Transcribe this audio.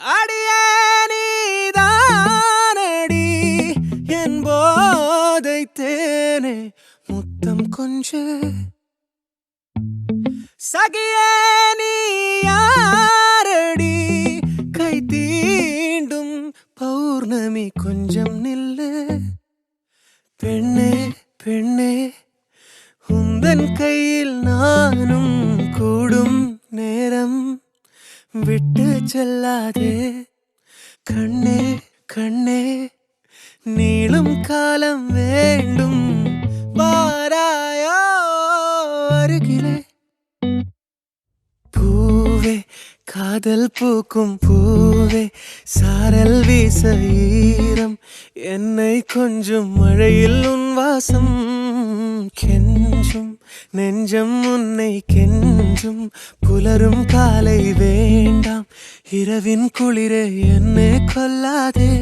அடியே நீதானடி என் போதை தேனே முத்தம் கொஞ்சு சகியே நீ யாரடி கை தீண்டும் பௌர்ணமி கொஞ்சம் நில்லு பெண்ணே பெண்ணே உந்தன் கையில் நானும் கூடும் நேரம் விட்டு செல்லாதே கண்ணே கண்ணே நீளும் காலம் வேண்டும் வாராயோ அருகிலே பூவே காதல் பூக்கும் பூவே சாரல் வீச ஈரம் என்னை கொஞ்சம் மழையில் உன் வாசம் கெஞ்சும் நெஞ்சம் உன்னை கெஞ்சும் புலரும் காலை வேண்டாம் இரவின் குளிரே என்னை கொல்லாதே